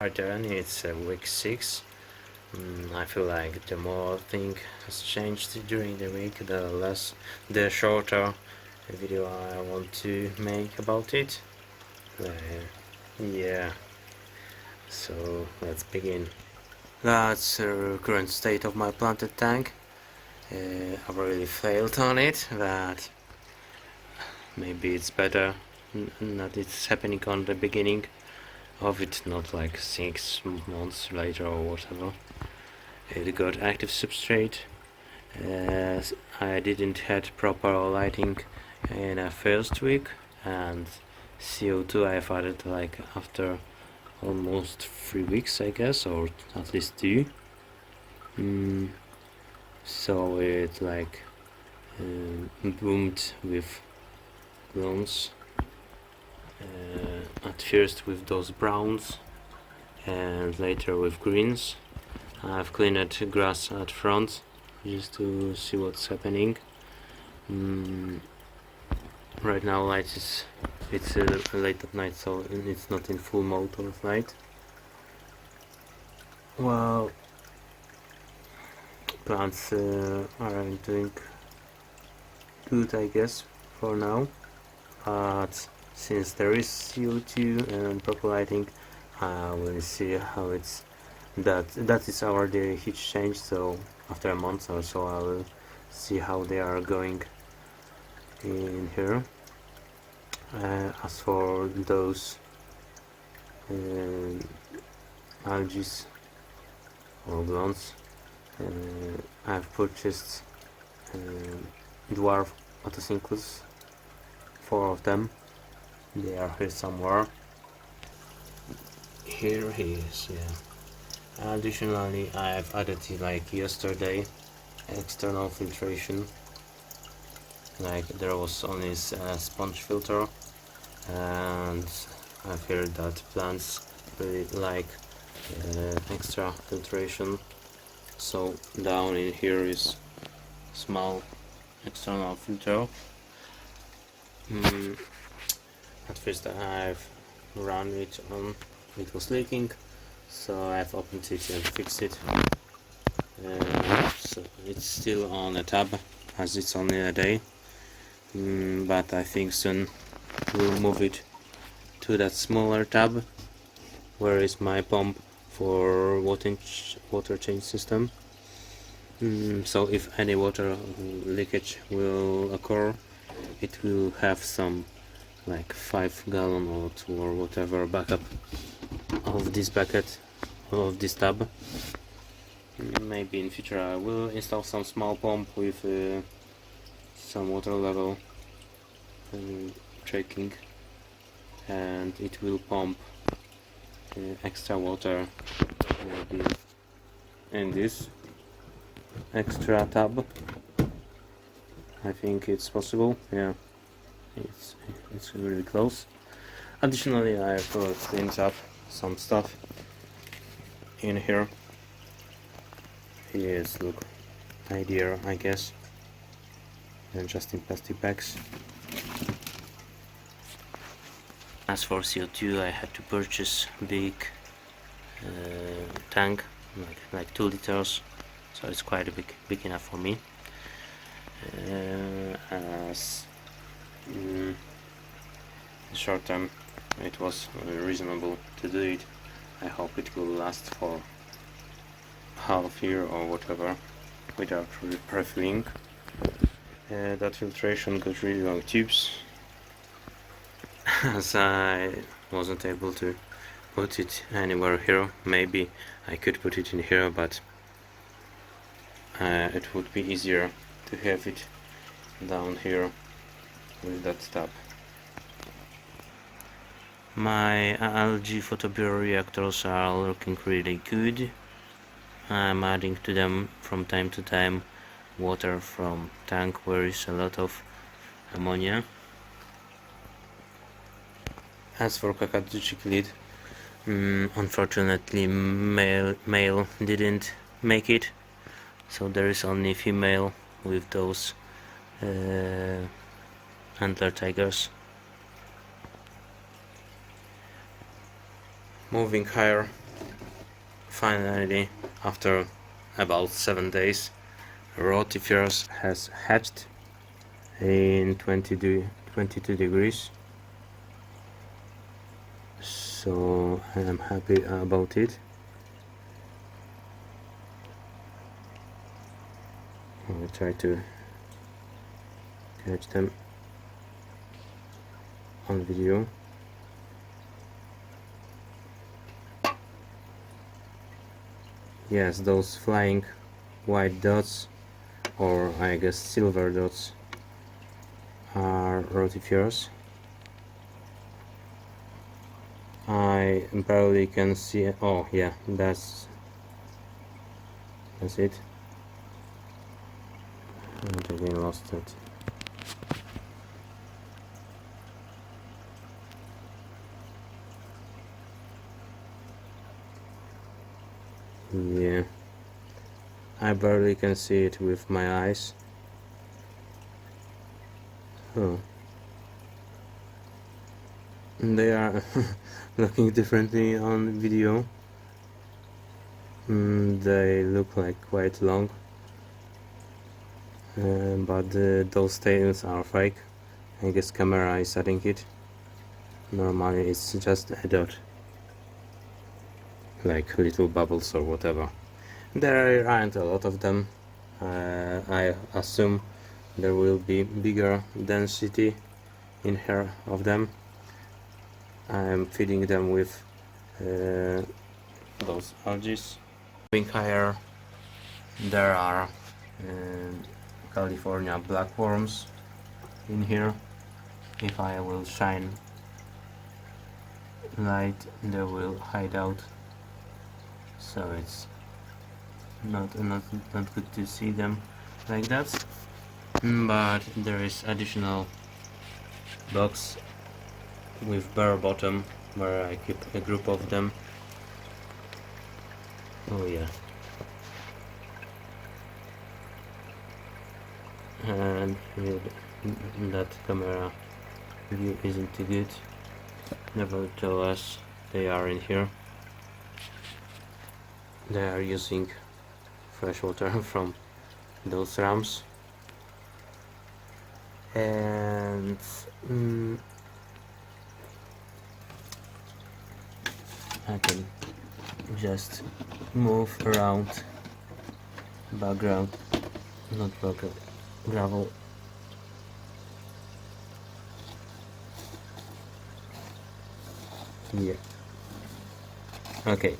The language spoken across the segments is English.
Return, it's week 6. I feel like the more thing has changed during the week, the shorter video I want to make about it. Yeah, so let's begin. That's the current state of my planted tank. I really failed on it, but maybe it's better that it's happening on the beginning of it, not like 6 months later or whatever. It got active substrate. I didn't had proper lighting in a first week, and CO2 I've added like after almost 3 weeks, I guess, or at least 2. So it like boomed with blondes. At first with those browns and later with greens. I've cleaned grass at front just to see what's happening. Right now it's late at night, so it's not in full mode of light. Well, plants aren't doing good, I guess, for now, but since there is CO2 and proper lighting, we'll see how it's that is our daily heat change. So after a month or so I will see how they are going in here. As for those algae or blondes, I've purchased dwarf autosynclus, 4 of them. They are here somewhere. Here he is, yeah. Additionally, I've added, like yesterday, external filtration. Like there was only a sponge filter, and I've heard that plants really like extra filtration. So down in here is small external filter. At first I've run it on, it was leaking, so I've opened it and fixed it. So it's still on a tab as it's only a day, but I think soon we'll move it to that smaller tab where is my pump for water change system. So if any water leakage will occur, it will have some like 5 gallon or 2 or whatever backup of this bucket, of this tub. Maybe in future I will install some small pump with some water level tracking, and it will pump extra water maybe in this extra tub. I think it's possible, yeah. It's really close. Additionally, I've cleaned up some stuff in here. Yes, look, idea, I guess, and just in plastic bags. As for CO2, I had to purchase big tank, like 2 liters, so it's quite big enough for me. As short term, it was reasonable to do it. I hope it will last for half year or whatever without refilling. That filtration got really long tubes, as I wasn't able to put it anywhere here. Maybe I could put it in here, but it would be easier to have it down here with that tab. My algae photobioreactors are looking really good. I'm adding to them from time to time water from tank where is a lot of ammonia. As for kakadu cichlid, unfortunately male didn't make it, so there is only female with those antler tigers. Moving higher, Finally, after about 7 days, rotifers has hatched in 22 degrees, so I am happy about it. I'll try to catch them on video. Yes, those flying white dots, or I guess silver dots, are rotifers. I barely can see. Oh yeah, that's it. And again lost it. Yeah, I barely can see it with my eyes. Oh, they are looking differently on video. They look like quite long, but those tails are fake. I guess camera is adding it. Normally it's just a dot, like little bubbles or whatever. There aren't a lot of them. I assume there will be bigger density in here of them. I'm feeding them with those algae. Going higher, there are California blackworms in here. If I will shine light, they will hide out, so it's not good to see them like that. But there is additional box with bare bottom where I keep a group of them. Oh yeah. And that camera view isn't too good. Nevertheless, they are in here. They are using fresh water from those rams. And I can just move around background, not gravel. Yeah. Okay,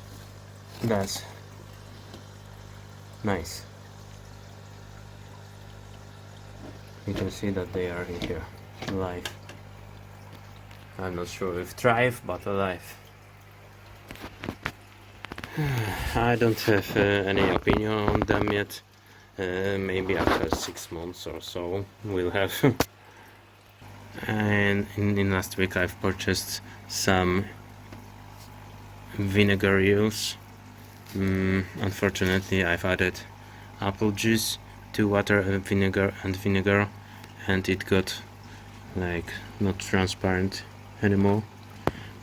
that's nice. You can see that they are in here, alive. I'm not sure if thrive, but alive. I don't have any opinion on them yet. Maybe after 6 months or so we'll have. And in last week I've purchased some vinegar use. Unfortunately I've added apple juice to water and vinegar, and it got like not transparent anymore.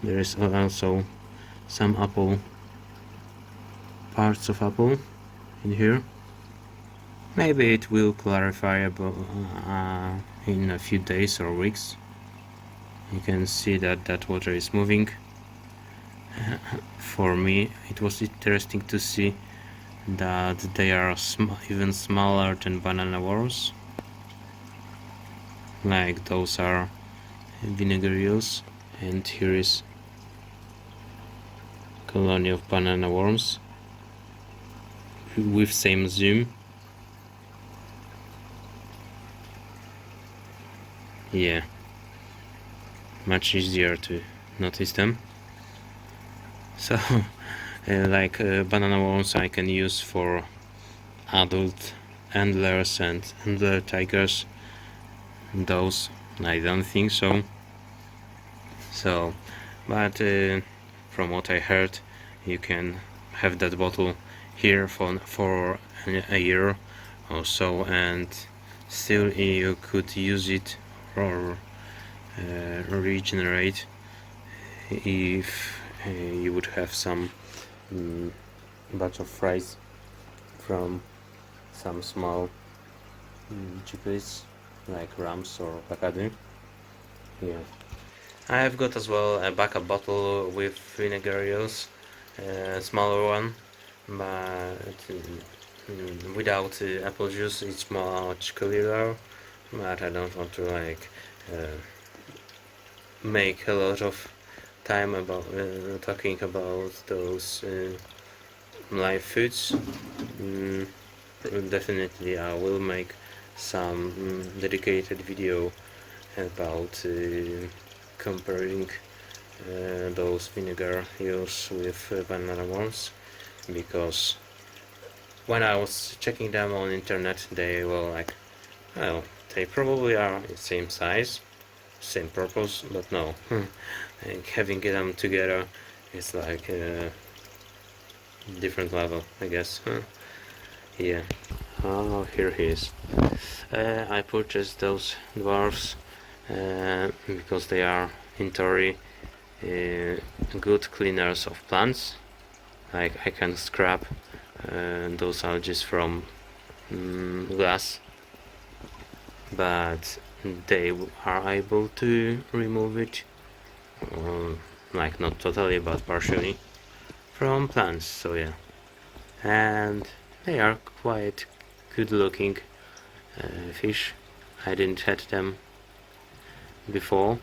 There is also some parts of apple in here. Maybe it will clarify about in a few days or weeks. You can see that water is moving. For me it was interesting to see that they are even smaller than banana worms. Like those are vinegar eels, and here is colony of banana worms with same zoom. Yeah, much easier to notice them. So like banana worms I can use for adult antlers and antler tigers. Those I don't think so. But from what I heard, you can have that bottle here for a year or so, and still you could use it or regenerate if you would have some batch of fries from some small chippies like rams or pacadu. Yeah. I have got as well a backup bottle with vinegar use, a smaller one, but without apple juice it's much clearer, but I don't want to like make a lot of time about talking about those live foods. Definitely I will make some dedicated video about comparing those vinegar use with banana worms, because when I was checking them on internet they were like, well, they probably are the same size, same purpose, but no. Like having them together is like a different level, I guess. Yeah. Oh, here he is. I purchased those dwarfs because they are in theory good cleaners of plants. Like I can scrap those algae from glass, but they are able to remove it, like not totally but partially, from plants. So yeah, and they are quite good looking fish. I didn't had them before,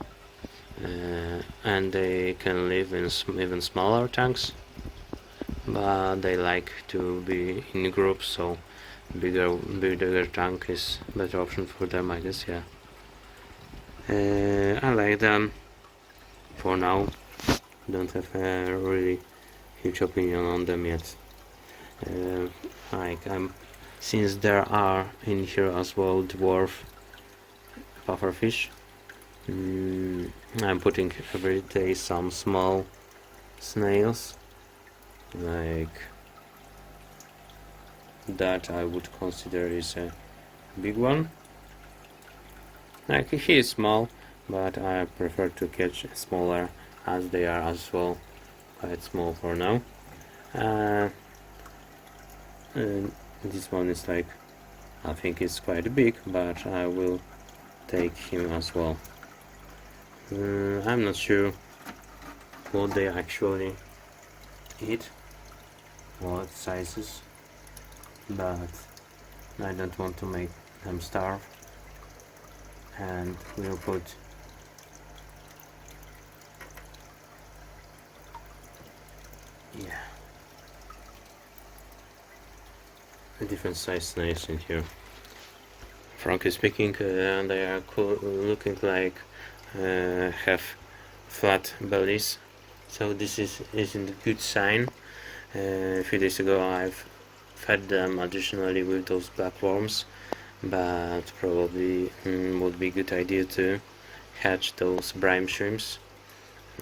and they can live in even smaller tanks, but they like to be in groups, so bigger tank is better option for them, I guess. Yeah. I like them for now. Don't have a really huge opinion on them yet. Since there are in here as well dwarf pufferfish, I'm putting every day some small snails, like that I would consider is a big one. Like he is small, but I prefer to catch smaller, as they are as well quite small for now. This one is like, I think it's quite big, but I will take him as well. I'm not sure what they actually eat, what sizes, but I don't want to make them starve, and we'll put a different size snails in here. Frankly speaking, they are cool, looking like have flat bellies, so this isn't a good sign. A few days ago I've fed them additionally with those black worms, but probably would be a good idea to hatch those brine shrimps.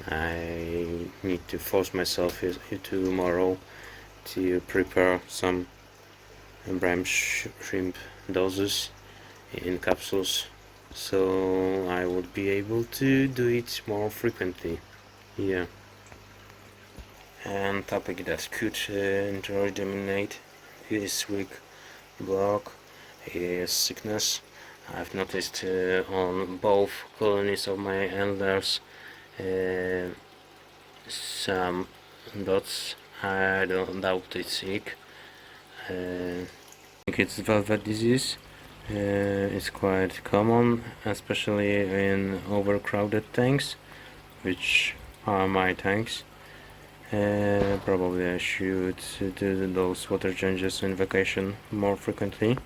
I need to force myself tomorrow to prepare some brine shrimp doses in capsules, so I would be able to do it more frequently. Yeah. And topic that could dominate this week blog is sickness. I've noticed on both colonies of my antlers some dots. I don't doubt it's ick. I think it's velvet disease. It's quite common, especially in overcrowded tanks, which are my tanks. Probably I should do those water changes in vacation more frequently.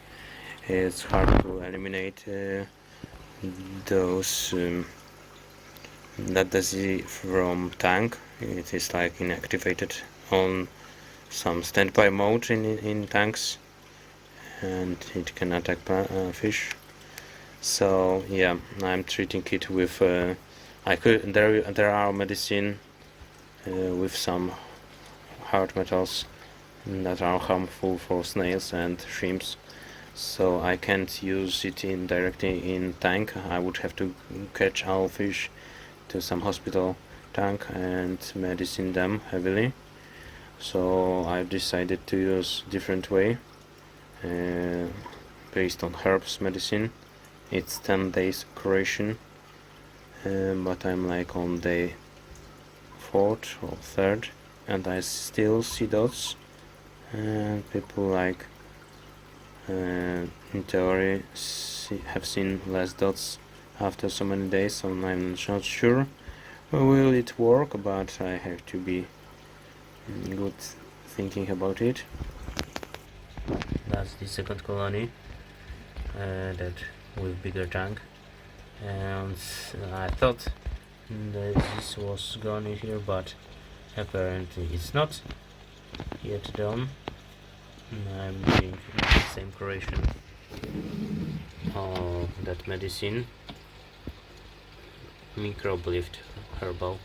It's hard to eliminate those that disease from tank. It is like inactivated on some standby mode in tanks, and it can attack fish. So yeah, I'm treating it with there are medicine with some hard metals that are harmful for snails and shrimps, so I can't use it directly in tank. I would have to catch all fish to some hospital tank and medicine them heavily. so I've decided to use different way, based on herbs medicine. It's 10 days curation, but I'm like on day 4th or 3rd, and I still see dots, and people like in theory have seen less dots after so many days, so I'm not sure will it work, but I have to be good thinking about it. That's the second colony, that with bigger tank, and I thought that this was gone in here, but apparently it's not yet done. I'm doing the same curation of that medicine, microbe lift herbal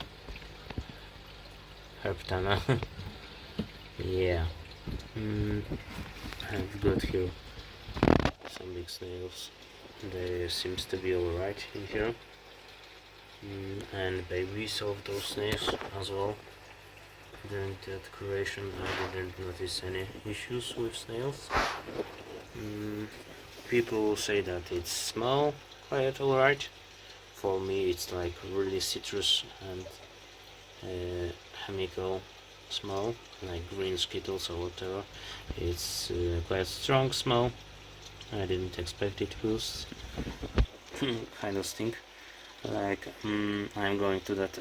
herb tana. Yeah. I've got here some big snails. They seems to be alright in here, and babies of those snails as well. During that curation I didn't notice any issues with snails. People say that it's smell quite alright. For me it's like really citrus and chemical smell, like green skittles or whatever. It's quite strong smell. I didn't expect it to kind of stink. Like I'm going to that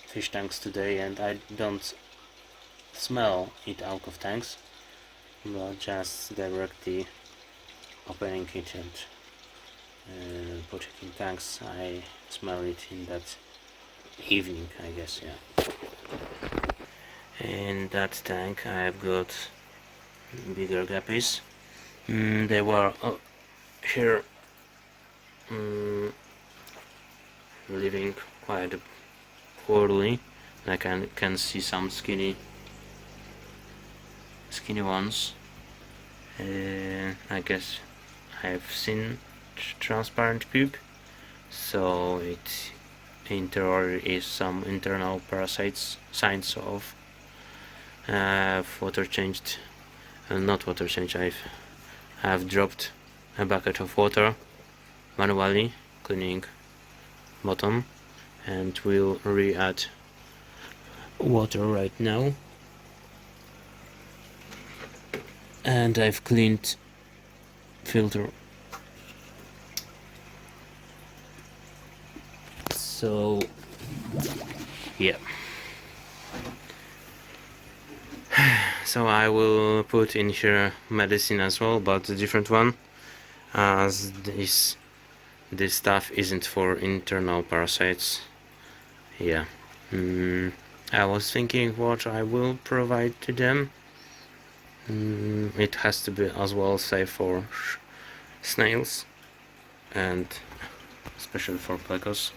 fish tanks today and I don't smell it out of tanks, but just directly opening it and putting in tanks, I smell it in that evening, I guess. Yeah. In that tank I've got bigger guppies. They were here living quite poorly. I can see some skinny ones. I guess I've seen transparent puke, so it in theory is some internal parasites, signs of water changed, not water change. I've dropped a bucket of water manually, cleaning bottom, and we'll re-add water right now. And I've cleaned filter, so yeah. So I will put in here medicine as well, but a different one, as this stuff isn't for internal parasites. Yeah. I was thinking what I will provide to them. It has to be as well safe for snails, and especially for plecos.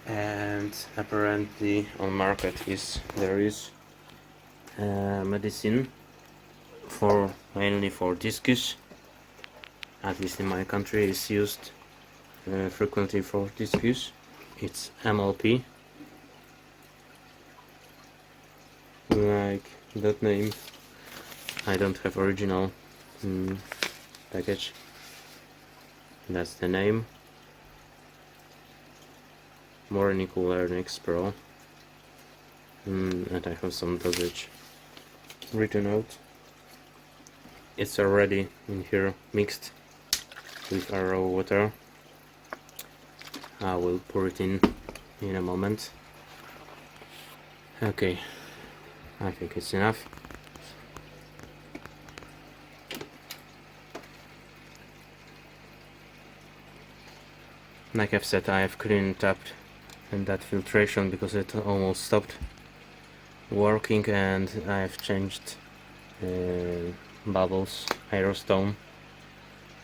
And apparently on market there is medicine mainly for discus. At least in my country is used frequently for discus. It's MLP, like that name. I don't have original package. That's the name. Mornicularinix Pro. And I have some dosage written out. It's already in here mixed with our raw water. I will pour it in a moment. Okay, I think it's enough. Like I've said, I have cleaned up and that filtration because it almost stopped working, and I've changed bubbles, aerostone,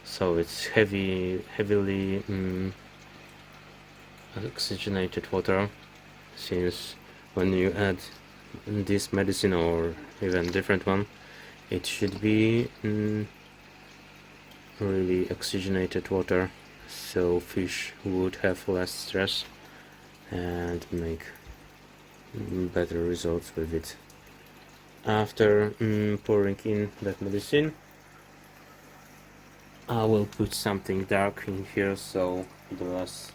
so it's heavily oxygenated water, since when you add this medicine or even different one, it should be really oxygenated water, so fish would have less stress and make better results with it. After pouring in that medicine, I will put something dark in here so the less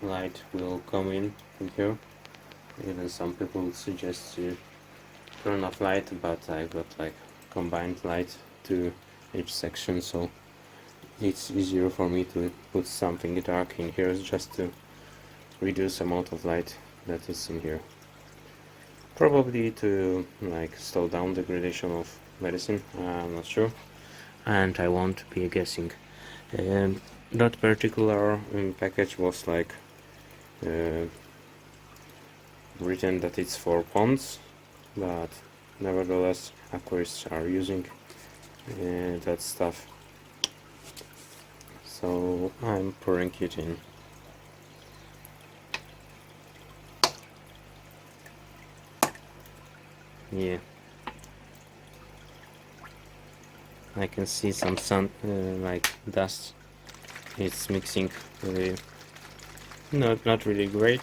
light will come in here. Even some people would suggest to turn off light, but I got like combined light to each section, so it's easier for me to put something dark in here just to reduce amount of light that is in here. Probably to like slow down degradation of medicine, I'm not sure, and I won't be guessing. That particular package was like written that it's for ponds, but nevertheless aquarists are using that stuff, so I'm pouring it in. Yeah, I can see some sun, like dust. It's mixing really, not really great.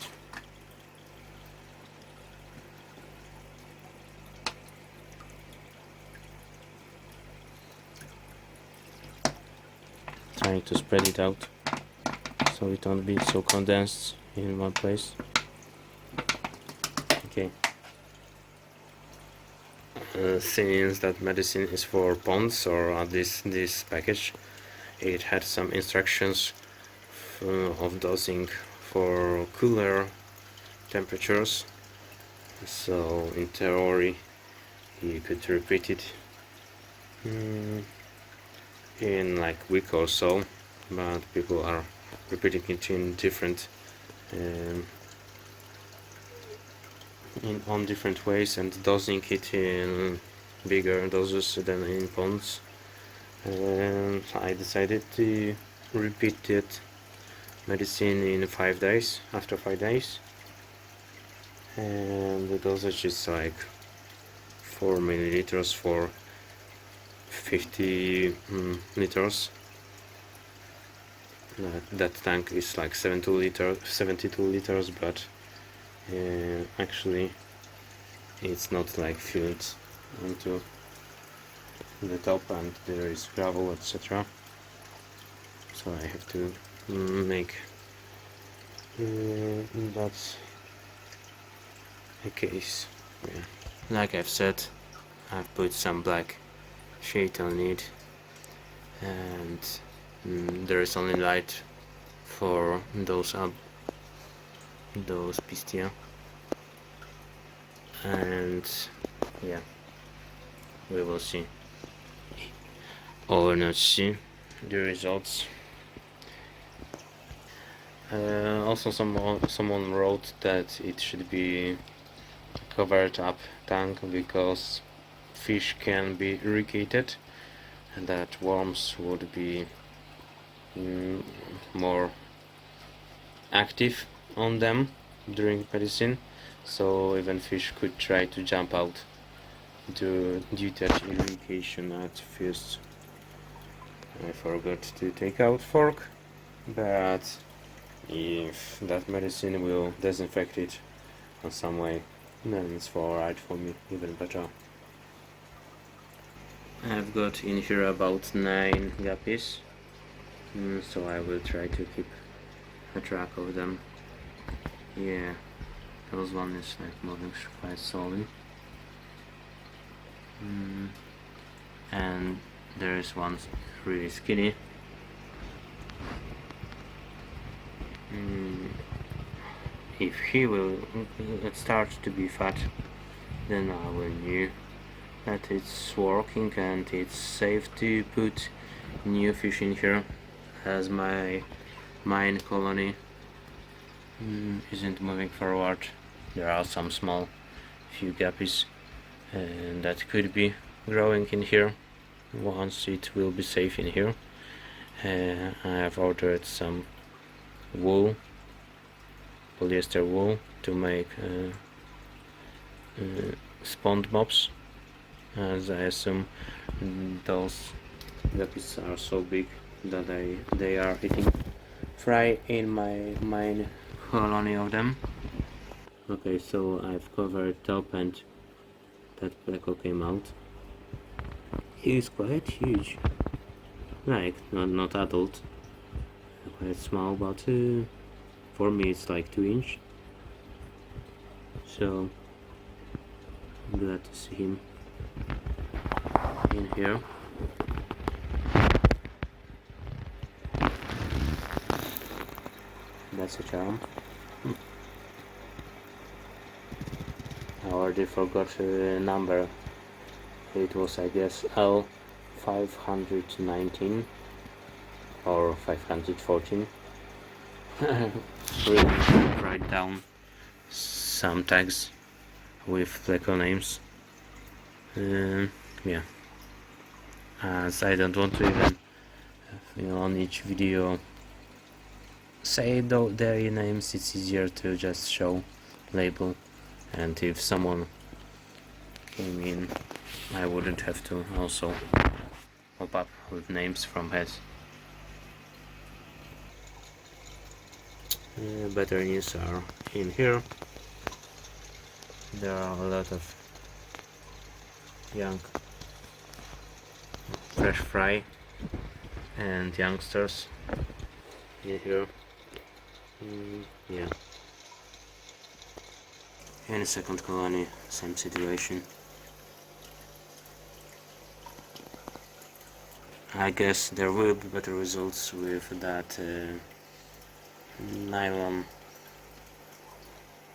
Trying to spread it out so it won't be so condensed in one place. Okay. Since that medicine is for ponds, or at least this package, it had some instructions of dosing for cooler temperatures, so in theory you could repeat it in like week or so, but people are repeating it in different on different ways and dosing it in bigger doses than in ponds. And I decided to repeat it medicine in 5 days, after 5 days, and the dosage is like 4 milliliters for 50 liters. That tank is like 72 liters, but actually it's not like filled into the top, and there is gravel, etc. So I have to make that's a case. Yeah. Like I've said, I've put some black shade on it, and there is only light for those pistia, and yeah, we will see or not see the results. Also someone wrote that it should be covered up tank because fish can be irrigated and that worms would be more active on them during medicine, so even fish could try to jump out due to irrigation at first. I forgot to take out fork, but if that medicine will disinfect it in some way, then it's alright for me, even better. I've got in here about 9 guppies, so I will try to keep a track of them. Yeah, those one is like moving quite slowly, and there is one really skinny. If he will start to be fat, then I will know that it's working and it's safe to put new fish in here, as my mine colony isn't moving forward. There are some small few guppies and that could be growing in here once it will be safe in here. I have ordered some wool, polyester wool, to make spawned mobs, as I assume those guppies are so big that they are eating fry in my mine colony of them. Okay, so I've covered top and that pleco came out. He's quite huge, like not adult, quite small, but for me it's like 2 inch. So I'm glad to see him in here. That's a charm. I already forgot the number. It was, I guess, L519 or 514. Really write down some tags with pleco names. Yeah, as I don't want to even on each video say their names. It's easier to just show label, and if someone came in I wouldn't have to also pop up with names from heads. Better news are in here. There are a lot of young fresh fry and youngsters in here. Yeah. In second colony, same situation. I guess there will be better results with that nylon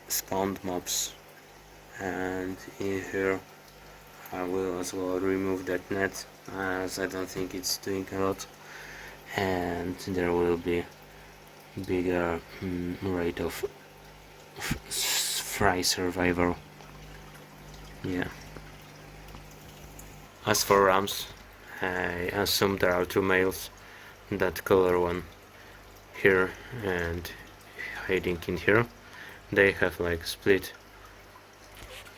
spawned mobs, and in here I will as well remove that net, as I don't think it's doing a lot, and there will be bigger rate of fry survival. Yeah. As for rams, I assume there are 2 males, that color one here and hiding in here. They have like split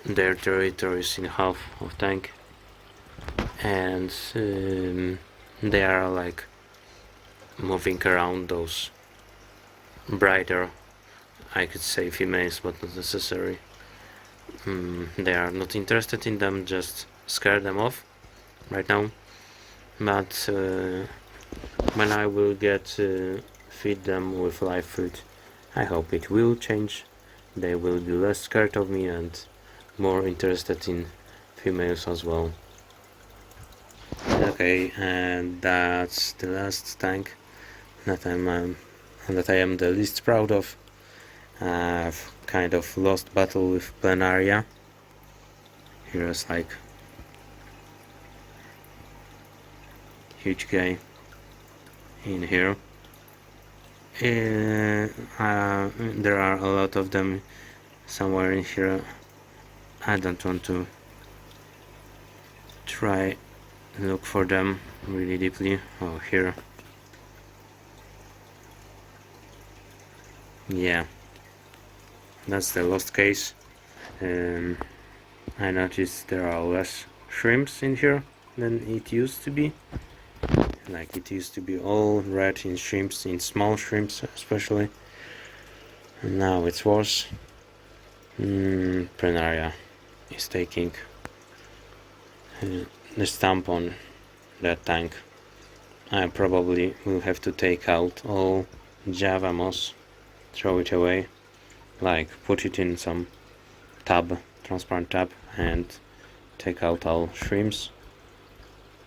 their territories in half of tank, and they are like moving around those brighter, I could say, females, but not necessary. They are not interested in them, just scare them off right now. But when I will get feed them with live food, I hope it will change. They will be less scared of me and more interested in females as well. Okay, and that's the last tank that I am the least proud of. I've kind of lost battle with Planaria. Here's like huge guy in here. There are a lot of them somewhere in here. I don't want to try look for them really deeply. Oh, here. Yeah, that's the lost case. I noticed there are less shrimps in here than it used to be. Like, it used to be all red in shrimps, in small shrimps especially, and now it's worse. Planaria is taking the stamp on that tank. I probably will have to take out all Java moss, throw it away, like put it in some tub, transparent tub, and take out all shrimps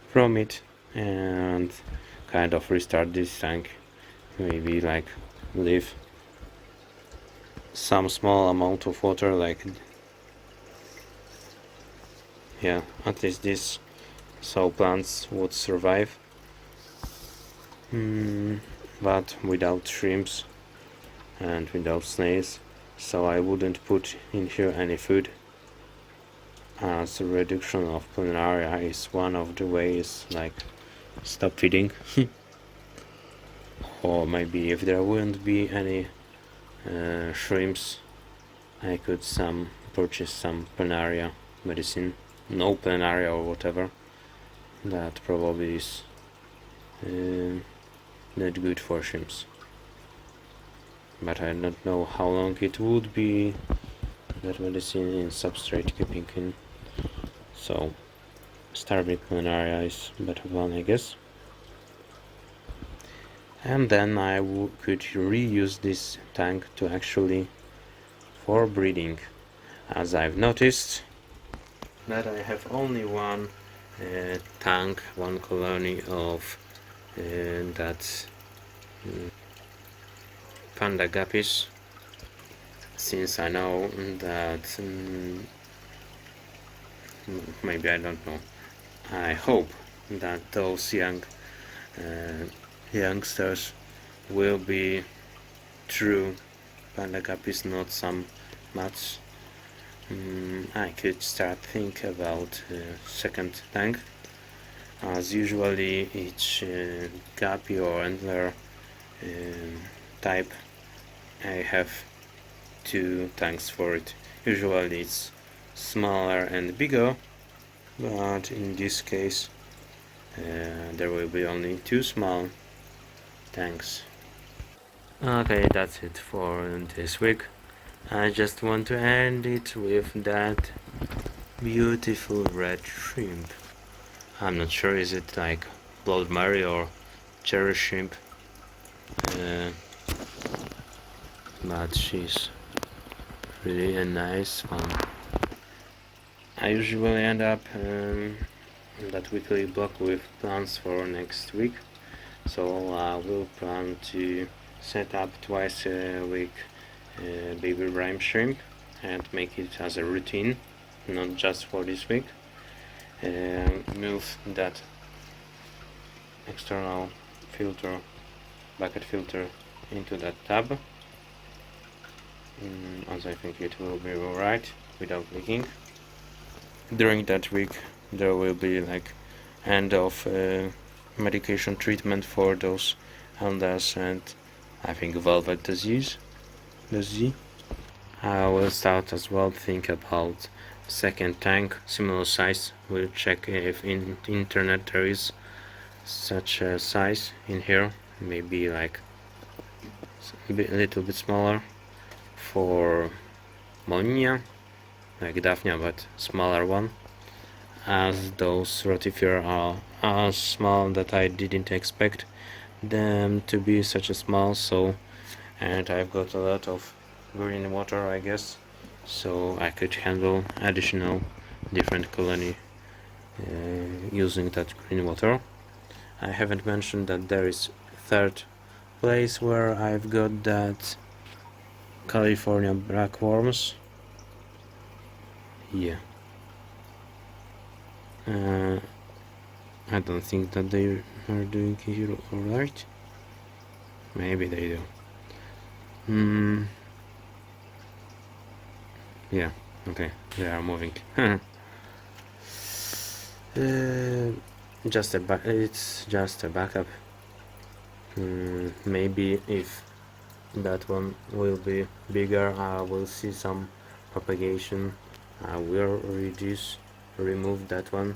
from it and kind of restart this tank. Maybe like leave some small amount of water, like, yeah, at least this, so plants would survive, but without shrimps and without snails. So I wouldn't put in here any food, as a reduction of Planaria is one of the ways, like stop feeding. Or maybe if there wouldn't be any shrimps, I could purchase some Planaria medicine, no Planaria or whatever. That probably is not good for shrimps, but I don't know how long it would be that medicine in substrate keeping in. So starving Planaria is better one, I guess. And then I could reuse this tank to actually for breeding, as I've noticed that I have only one tank, one colony of that panda guppies, since I know that maybe, I don't know, I hope that those youngsters will be true panda guppies, not some mats. I could start think about second tank, as usually each guppy or antler type I have two tanks for it. Usually it's smaller and bigger, but in this case there will be only two small tanks. Okay, that's it for this week. I just want to end it with that beautiful red shrimp. I'm not sure, is it like Blood Mary or cherry shrimp, but she's really a nice one. I usually end up that weekly block with plans for next week, so I will plan to set up twice a week baby brine shrimp and make it as a routine, not just for this week. Move that external filter, bucket filter, into that tub, as I think it will be alright without leaking. During that week there will be like end of medication treatment for those elders and I think velwet disease. I will start as well think about second tank, similar size. We'll check if in internet there is such a size in here, maybe like a little bit smaller for Monia, like Daphnia, but smaller one, as those rotifera are small that I didn't expect them to be such a small. So, and I've got a lot of green water, I guess, so I could handle additional different colony using that green water. I haven't mentioned that there is third place where I've got that California blackworms. Yeah. I don't think that they are doing here alright. Maybe they do. Yeah, okay, they are moving. It's just a backup. Maybe if that one will be bigger, I will see some propagation. I will remove that one,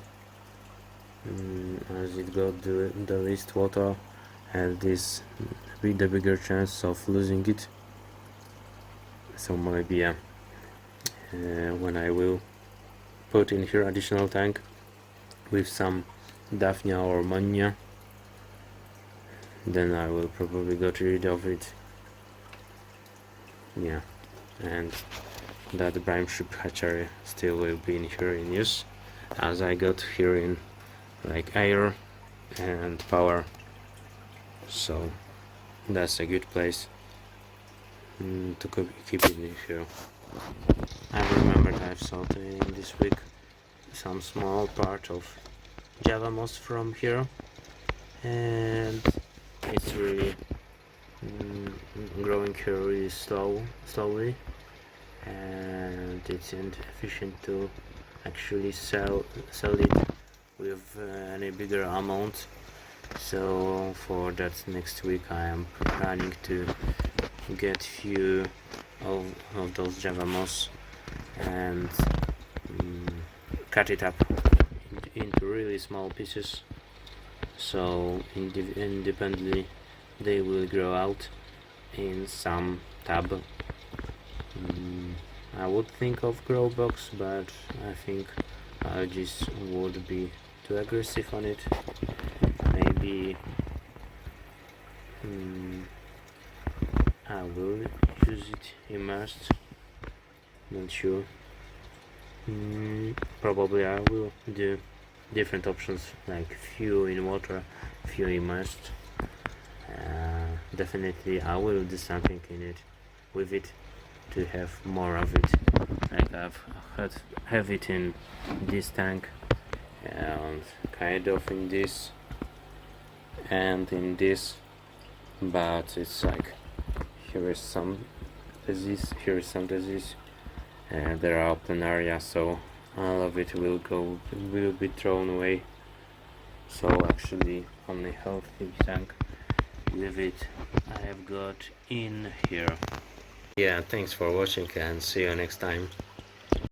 as it got the least water, and this with the bigger chance of losing it. So maybe when I will put in here additional tank with some Daphnia or Mania, then I will probably get rid of it. Yeah, and that brine shrimp hatchery still will be in here in use, as I got here in like air and power, so that's a good place to keep it in here. I remember that I've sold in this week some small part of Java moss from here, and it's really growing here really slowly, and it's inefficient to actually sell it with any bigger amount. So for that next week I am planning to get few of those Java moss and cut it up into really small pieces, so independently they will grow out in some tub. I would think of grow box, but I think algae would be too aggressive on it. Maybe I will use it immersed, not sure. Probably I will do different options, like few in water, few immersed. Definitely I will do something in it with it to have more of it, like have it in this tank and kind of in this and in this, but it's like here is some disease, here is some disease, and there are Planaria, so all of it will be thrown away. So actually only healthy tank with it I have got in here. Yeah, thanks for watching and see you next time.